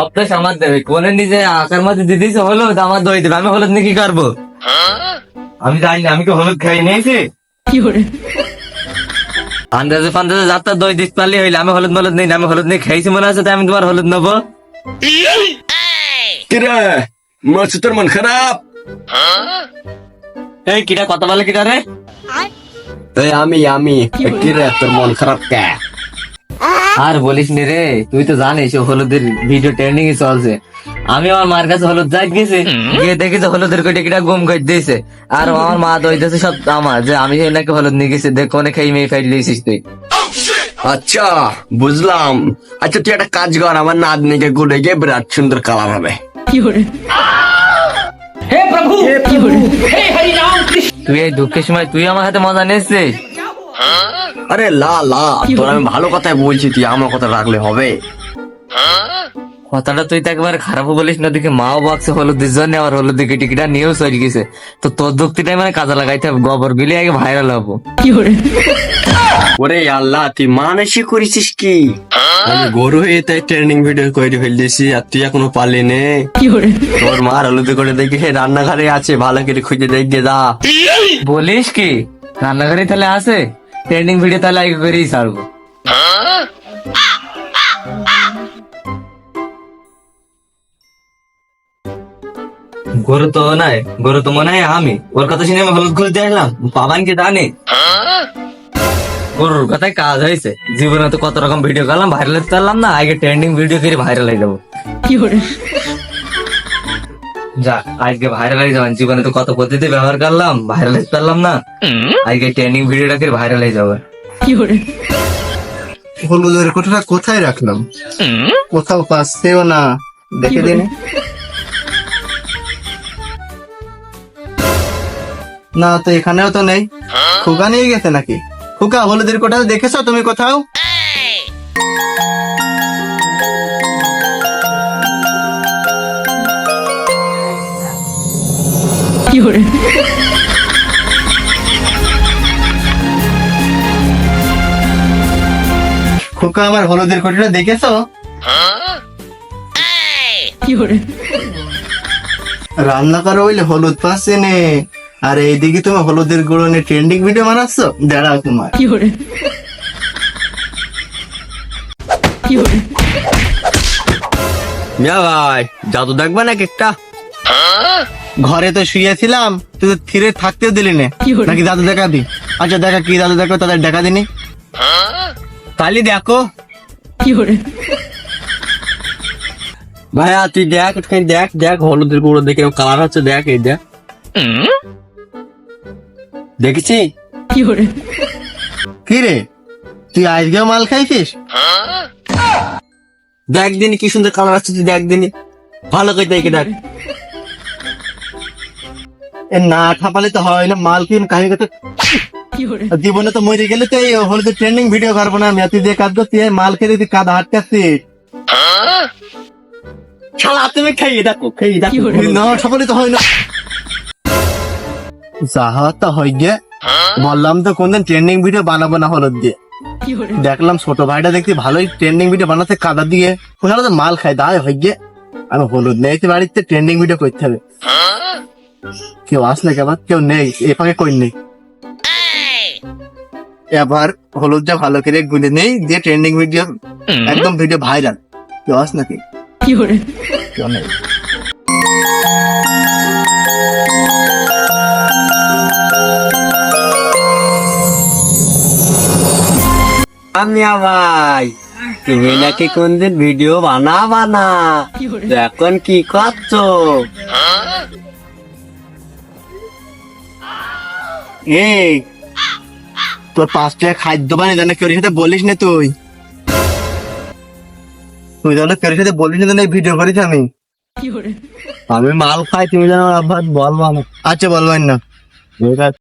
আপনার আমার দেবে কোনে নিজে আকার মধ্যে দিদিস হলুদ আমার দই দেবে, আমি হলুদ নিয়ে কি করবো? আমি জানি না, আমি কি হলুদ খাই নিয়েছি? আন্দাজে ফান্দাজে যাত্রা দই দিতে পারলে হইলে, আমি হলুদ মলুদ নেই, আমি হলুদ নিয়ে খাইছি মনে আছে, তাই আমি তোমার হলুদ নেবো? কিরে মাছ তোর মন খারাপ? এই কিটা কথা বলে কিটা রে? এই আমি কিরে তোর মন খারাপ কে? আর বলিস নি রে, তুই তো জানিস ও হলুদের ভিডিও ট্রেন্ডিং এ চলছে। আমি আমার মার কাছে হলুদ যাই গেছি, গিয়ে দেখি যে হলুদের কইটা কিটা গুম করে দিয়েছে, আর আমার মা দইতেছে সব আমার, যে আমি নাকি হলুদ নিয়ে গেছি, দেখ কোনে খেয়ে মেয়ে ফাইল দিয়েছিস তুই। আচ্ছা বুঝলাম। আচ্ছা তুই একটা কাজ কর, আমার নাতনিকে গুলে গিয়ে বিরাট সুন্দর কালার হবে। তুই এই দুঃখের সময় তুই আমার হাতে মজা নিয়েছিস? আরে লা তোর আমি ভালো কথাই বলছি, তুই আমার কথা রাখলে হবে? কথাটা তুই তো একেবারে খারাপও বলিস না, দেখে মাও বাক্সে হলুদের জন্য আবার হলুদের টিকিটা নিয়েও চলে গেছে। তো তোর যুক্তিটাই মানে কাজে লাগাইতে হবে, গোবর বিলে আগে ভাইরাল হবো। ওরে আল্লাহ, তুই মানসি করেছিস কি? আমি গরু হয়ে তাই ট্রেন্ডিং ভিডিও করে ফেলতেছি, আর তুই এখনো পারলি নে? তোর মার হলুদে করে দেখি রান্নাঘরে আছে, ভালো করে খুঁজে দেখে যা। বলিস কি রান্নাঘরে তাহলে আছে? ট্রেন্ডিং ভিডিও তাহলে আগে করেই ছাড়বো। গরু তো নাই, গরু তো মনে হয় আমি, ওর কথা শুনে আমি হলুদ খুঁজতে আসলাম, পাবান কি জানে? গরুর কথায় কাজ হয়েছে, জীবনে তো কত রকম ভিডিও করলাম, ভাইরাল হতে পারলাম না, আগে ট্রেন্ডিং ভিডিও করে ভাইরাল হয়ে যাবো। যাক আজকে ভাইরাল হয়ে যাবেন, জীবনে তো কত পদ্ধতি ব্যবহার করলাম, ভাইরাল হতে পারলাম না, আজকে ট্রেন্ডিং ভিডিওটা করে ভাইরাল হয়ে যাবে। হলুদের কোটাটা কোথায় রাখলাম? কোথাও পাচ্ছেও না, দেখে দিন। না তো এখানেও তো নেই। খোকা নিয়ে গেছে নাকি? খোকা হলুদের কোটা দেখেছো তুমি কোথাও? খোকা আমার হলুদের কোটাটা দেখেছো? রান্না করো হইলে হলুদ পাচ্ছে নে, আর এইদিকে তুমি হলুদের গুঁড়ো নিয়ে ট্রেন্ডিং ভিডিও বানাচ্ছ, দাঁড়াও তোমার। মিয়া ভাই জাদু দেখবা নাকি একটা? ঘরে তো শুয়েছিলাম, তুই তো থিরে থাকতেও দিলি না, নাকি দাদু দেখাবি? আচ্ছা দেখা, কি দাদু দেখো তাদের দেখা দিনি, তাহলে দেখো। ভাইয়া তুই দেখ একটুখানি, দেখ দেখ হলুদের গুঁড়ো দেখে কালার হচ্ছে, দেখ এই দেখ, দেখেছি? কি রে তুই আজকেও মাল খাইছিস? দেখ দিন কি সুন্দর কালার আসছে, তুই দেখ দিন ভালো করে দেখে দেখ। এ না ঠাপালে তো হয় না, মাল কি কাহি কথা। জীবনে তো মরে গেলে তো এই হলুদের ট্রেন্ডিং ভিডিও করবো না আমি। তুই যে কাজ করছিস, এই মাল খেয়ে তুই কাদা হাঁটকাচ্ছিস। শালা তুমি খাইয়ে দেখো, খাইয়ে দেখো। না ঠাপালে তো হয় না, যাহা তো হয় গে। বললাম তো কোনদিন ট্রেন্ডিং ভিডিও বানাবো না হলুদ দিয়ে। দেখলাম ছোট ভাইটা দেখতে ভালোই ট্রেন্ডিং ভিডিও বানাতে কাদা দিয়ে, ওখানে তো মাল খাই দায় হয় গে। আমি হলুদ নেই বাড়িতে, ট্রেন্ডিং ভিডিও করতে হবে। কেউ আসলে কেবার কেউ নেই, এ ফাঁকে কই নেই। এবার হলুদটা ভালো করে গুলে নেই, দিয়ে ট্রেন্ডিং ভিডিও একদম ভিডিও ভাইরাল। কেউ আস নাকি? কেউ নেই। মিয়া ভাই তুমি নাকি কোনদিন ভিডিও বানাবা না, এখন কি করছো? এই তোর 5 টাকা খাদ্য বানিয়ে জানে কেউ সাথে বলিস না, তুই তুই জানো কেউ সাথে বলিস না, জানে ভিডিও করিস আমি। আমি মাল খাই, তুমি জানো আব্বা বলবা না। আচ্ছা বলবেন না।